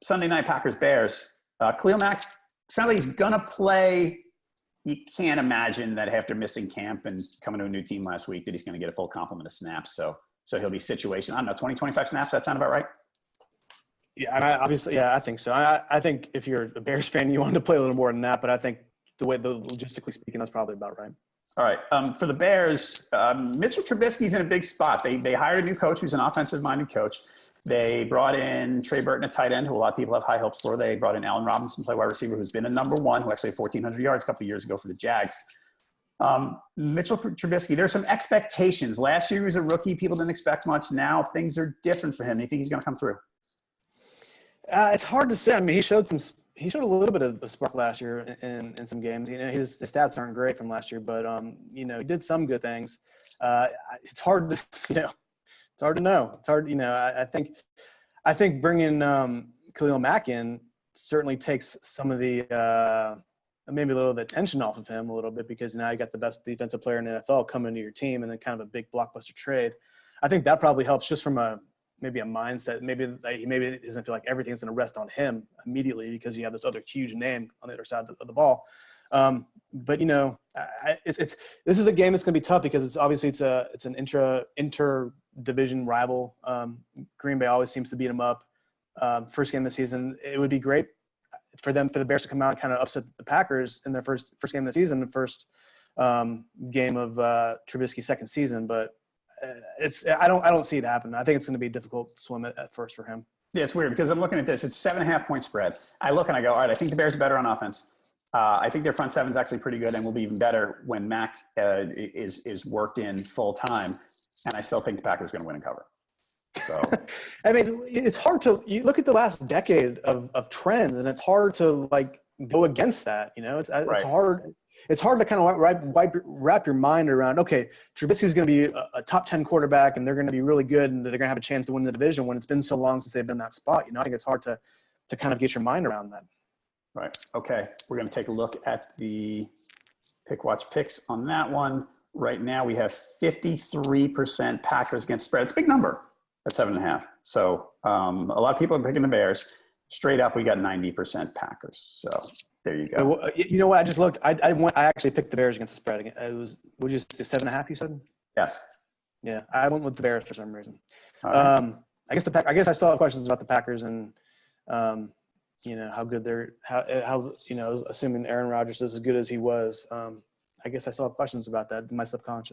Sunday night Packers-Bears. Khalil Mack sounds like he's going to play. You can't imagine that after missing camp and coming to a new team last week that he's going to get a full complement of snaps. So he'll be situational. I don't know, 20, 25 snaps. That sound about right? Yeah, and obviously, I think so. I think if you're a Bears fan, you want to play a little more than that, but I think the logistically speaking, that's probably about right. All right. For the Bears, Mitchell Trubisky's in a big spot. They hired a new coach who's an offensive-minded coach. They brought in Trey Burton, a tight end, who a lot of people have high hopes for. They brought in Allen Robinson, play wide receiver, who's been a number one, who actually had 1,400 yards a couple of years ago for the Jags. Mitchell Trubisky, there's some expectations. Last year he was a rookie. People didn't expect much. Now things are different for him. Do you think he's going to come through? It's hard to say. I mean, he showed a little bit of spark last year in some games. His stats aren't great from last year, but he did some good things. It's hard to it's hard to know. It's hard. I think bringing Khalil Mack in certainly takes some of the maybe a little of the tension off of him a little bit, because now you got the best defensive player in the NFL coming to your team, and then kind of a big blockbuster trade. I think that probably helps just from maybe a mindset. Maybe it doesn't feel like everything's going to rest on him immediately because you have this other huge name on the other side of the ball. But this is a game that's going to be tough because it's an inter-division rival. Green Bay always seems to beat them up. First game of the season, it would be great for the Bears to come out and kind of upset the Packers in their first game of the season, the first game of Trubisky's second season. But I don't see it happening. I think it's going to be a difficult swim at first for him. Yeah, it's weird because I'm looking at this. It's 7.5 point spread. I look and I go, all right, I think the Bears are better on offense. I think their front seven is actually pretty good and will be even better when Mack is worked in full time. And I still think the Packers are going to win and cover. So, I mean, it's hard you look at the last decade of trends, and it's hard to go against that. It's hard. It's hard to kind of wrap your mind around, okay, Trubisky's going to be a top 10 quarterback and they're going to be really good and they're going to have a chance to win the division when it's been so long since they've been in that spot. I think it's hard to kind of get your mind around that. Right. Okay. We're going to take a look at the Watch picks on that one. Right now we have 53% Packers against spread. It's a big number at 7.5. So a lot of people are picking the Bears. Straight up, we got 90% Packers. So there you go. You know what? I just looked. I actually picked the Bears against the spread. It was, would you say 7.5? You said? Yes. Yeah, I went with the Bears for some reason. Right. I guess I still have questions about the Packers and how good they're how assuming Aaron Rodgers is as good as he was. I guess I still have questions about that in my subconscious.